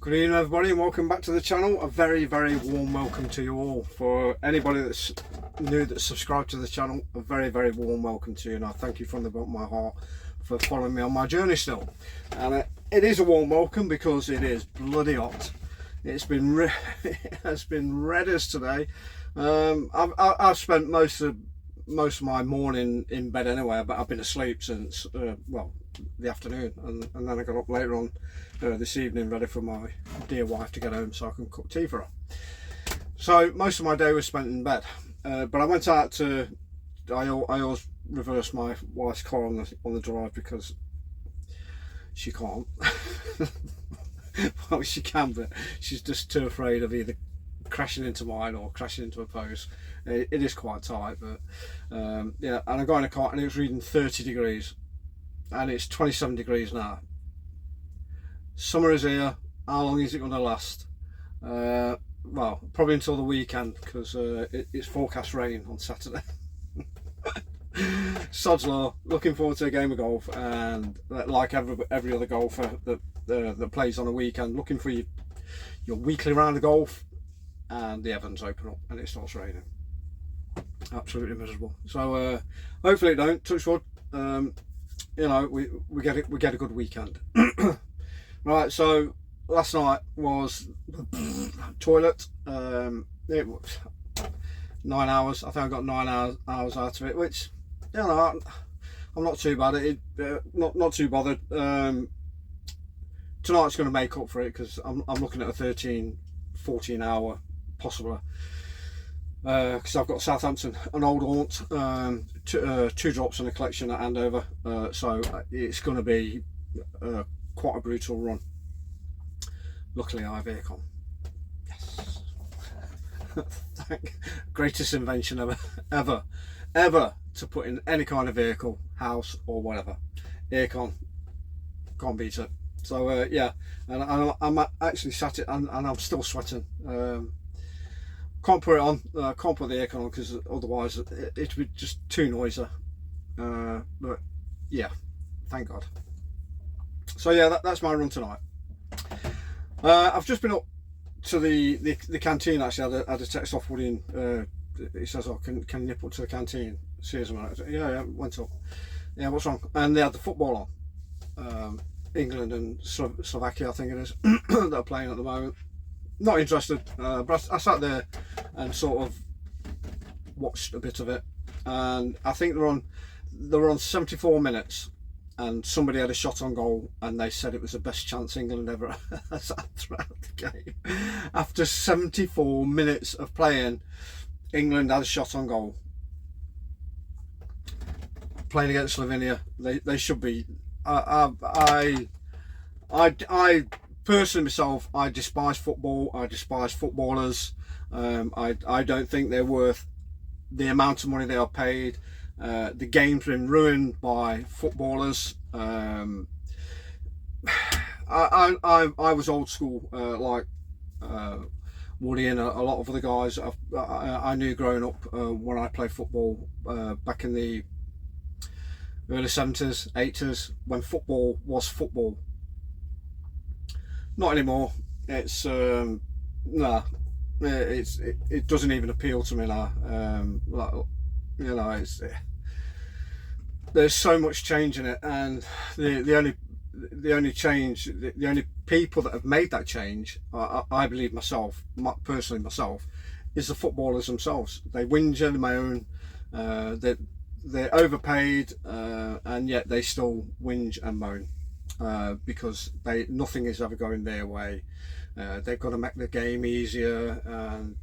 Good evening everybody and welcome back to the channel. A very warm welcome to you all. For anybody that's new that's subscribed to the channel, a very warm welcome to you, and I thank you from the bottom of my heart for following me on my journey still. And it is a warm welcome because it is bloody hot. It's been it has been red as today. I've spent most of my morning in bed anyway, but I've been asleep since well, the afternoon, and then I got up later on this evening ready for my dear wife to get home so I can cook tea for her. So most of my day was spent in bed, but I went out to I always reverse my wife's car on the drive because she can't. Well, she can, but she's just too afraid of either crashing into mine or crashing into a post. It is quite tight, but yeah. And I got in a car and it was reading 30 degrees, and it's 27 degrees now. Summer is here. How long is it going to last? Well, probably until the weekend, because it's forecast rain on Saturday. Sod's law. Looking forward to a game of golf, and like every other golfer that plays on a weekend, looking for your weekly round of golf, and the heavens open up and it starts raining. Absolutely miserable. So hopefully it don't. Touch wood. You know, we get a good weekend. Right. So last night was toilet. It was 9 hours. I think I got 9 hours out of it, which, you know, I'm not too bad at it. Not too bothered. Tonight's going to make up for it because I'm looking at a 13-14 hour possibly, because I've got Southampton, an old haunt, two drops and a collection at Andover, so it's going to be quite a brutal run. Luckily I have aircon. Yes. Greatest invention ever to put in any kind of vehicle, house or whatever. Aircon, can't beat it. So yeah, and I'm actually sat it, and I'm still sweating. Can't put it on, can't put the aircon on because otherwise it would be just too noisy. But yeah, thank God. So yeah, that's my run tonight. I've just been up to the canteen. Actually, I had a text off Woody, and he says, "Oh, can you nip up to the canteen? See us a minute." Yeah, went up. Yeah, what's wrong? And they had the football on. England and Slovakia, I think it is, that are playing at the moment. Not interested, but I sat there and sort of watched a bit of it, and I think they were on 74 minutes, and somebody had a shot on goal, and they said it was the best chance England ever had throughout the game. After 74 minutes of playing, England had a shot on goal. Playing against Slovenia, they should be. I personally myself, I despise football. I despise footballers. I don't think they're worth the amount of money they are paid. The game's been ruined by footballers. I was old school, like Woody and a lot of other guys I knew growing up when I played football back in the early 70s, 80s, when football was football. Not anymore. It's nah. It doesn't even appeal to me now. Like, you know, there's so much change in it, and the only change, the only people that have made that change, I believe personally myself, is the footballers themselves. They whinge and moan. They're overpaid, and yet they still whinge and moan because nothing is ever going their way. They've got to make the game easier, and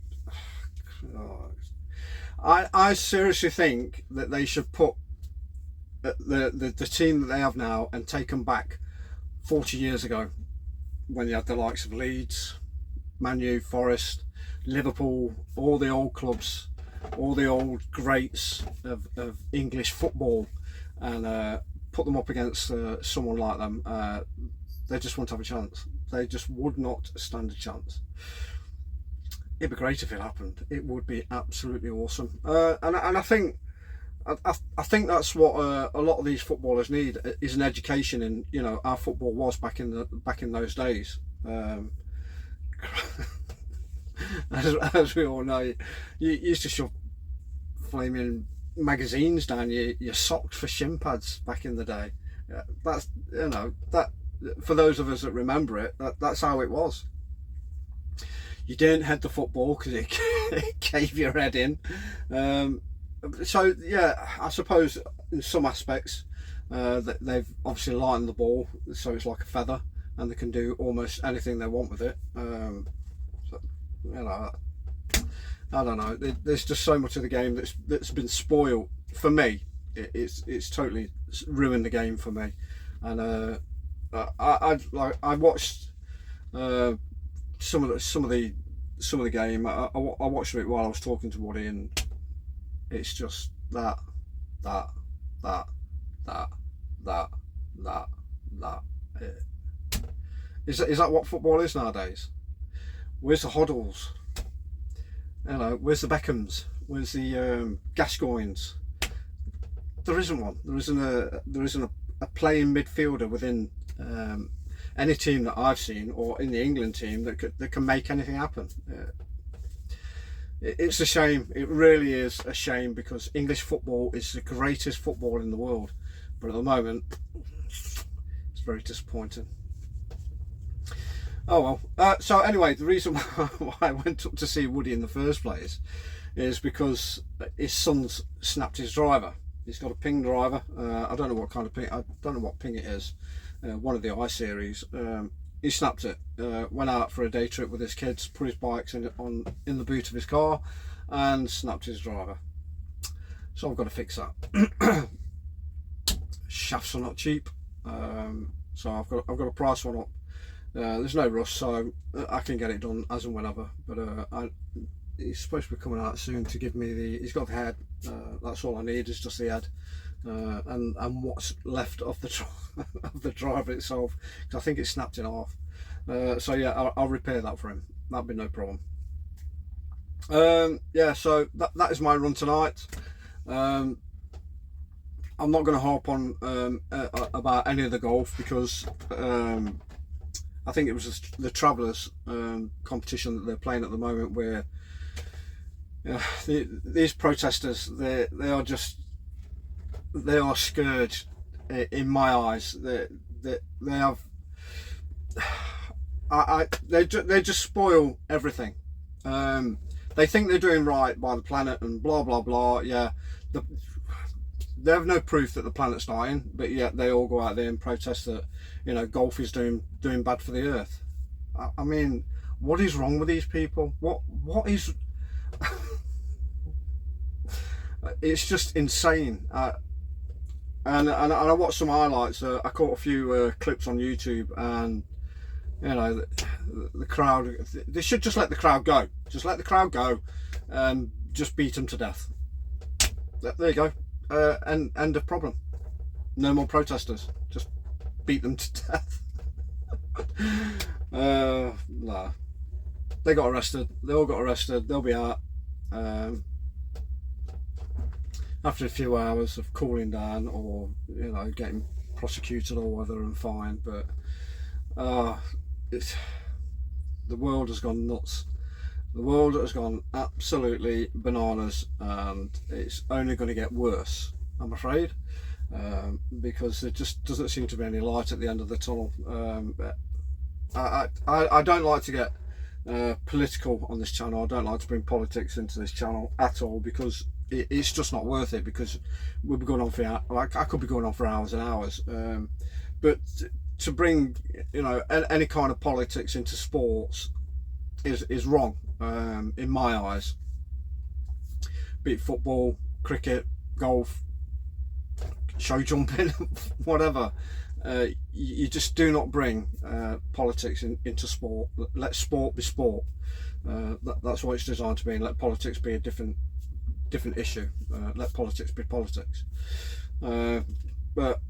I seriously think that they should put the team that they have now and take them back 40 years ago, when you had the likes of Leeds, Man U, Forest, Liverpool, all the old clubs, all the old greats of English football, and put them up against someone like them. They just won't have a chance. They just would not stand a chance. It'd be great if it happened. It would be absolutely awesome. And I think that's what a lot of these footballers need, is an education in, you know, how football was back in those days. as we all know, you used to shove flaming magazines down your socks for shin pads back in the day. That's, you know, that for those of us that remember it, that's how it was. You didn't head the football because it cave your head in. So yeah, I suppose in some aspects that they've obviously lightened the ball so it's like a feather and they can do almost anything they want with it. So, you know, I don't know. There's just so much of the game that's been spoiled for me. It's totally ruined the game for me. And I watched some of the game. I watched it while I was talking to Woody, and it's just that. Is that what football is nowadays? Where's the Hoddles? You know, where's the Beckhams? Where's the Gascoignes? There isn't one. There isn't a playing midfielder within any team that I've seen, or in the England team, that can make anything happen. It's a shame. It really is a shame, because English football is the greatest football in the world, but at the moment it's very disappointing. Oh well. So anyway, the reason why I went up to see Woody in the first place is because his son's snapped his driver. He's got a Ping driver. I don't know what kind of Ping. I don't know what Ping it is. One of the i-Series. He snapped it. Went out for a day trip with his kids. Put his bikes in the boot of his car, and snapped his driver. So I've got to fix that. Shafts are not cheap, so I've got to price one up. There's no rush, so I can get it done as and whenever. But he's supposed to be coming out soon to give me the. He's got the head. That's all I need is just the head, and what's left of the of the driver itself, because I think it's snapped in half. So yeah, I'll repair that for him. That'd be no problem. Yeah, so that is my run tonight. I'm not going to harp on about any of the golf, because I think it was the Travellers competition that they're playing at the moment, where these protesters, they are scourge in my eyes. They have they just spoil everything. They think they're doing right by the planet and blah blah blah. Yeah, they have no proof that the planet's dying, but yet they all go out there and protest that, you know, golf is doing bad for the earth. I mean, what is wrong with these people? What is? It's just insane. And I watched some highlights. I caught a few clips on YouTube, and you know, the crowd. They should just let the crowd go. Just let the crowd go, and just beat them to death. There you go. End of problem. No more protesters. Just beat them to death. Nah. They got arrested. They all got arrested. They'll be out after a few hours of cooling down, or you know, getting prosecuted or whether and fined. But the world has gone nuts. The world has gone absolutely bananas, and it's only going to get worse, I'm afraid, because there just doesn't seem to be any light at the end of the tunnel. I don't like to get political on this channel. I don't like to bring politics into this channel at all, because it's just not worth it, because we'll be going on for I could be going on for hours and hours. But to bring, you know, any kind of politics into sports is wrong, in my eyes. Be it football, cricket, golf, show jumping, whatever. You just do not bring politics into sport. Let sport be sport. That's what it's designed to be, and let politics be a different issue. Let politics be politics. But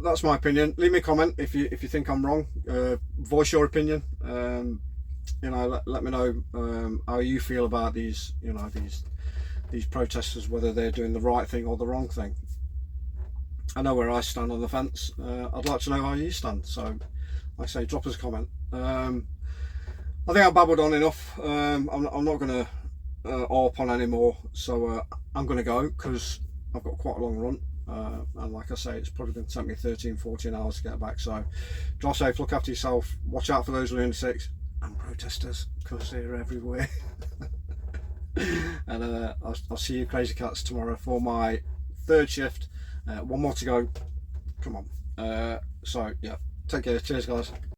that's my opinion. Leave me a comment if you think I'm wrong. Voice your opinion. You know, let me know how you feel about these, you know, these protesters, whether they're doing the right thing or the wrong thing. I know where I stand on the fence. I'd like to know how you stand. So, like I say, drop us a comment. I think I've babbled on enough. I'm not going to harp on anymore, so I'm going to go because I've got quite a long run. And like I say, it's probably going to take me 13-14 hours to get back. So drive safe, look after yourself, watch out for those lunatics and protesters because they're everywhere. And I'll see you crazy cats tomorrow for my third shift. One more to go. Come on. So yeah, take care. Cheers, guys.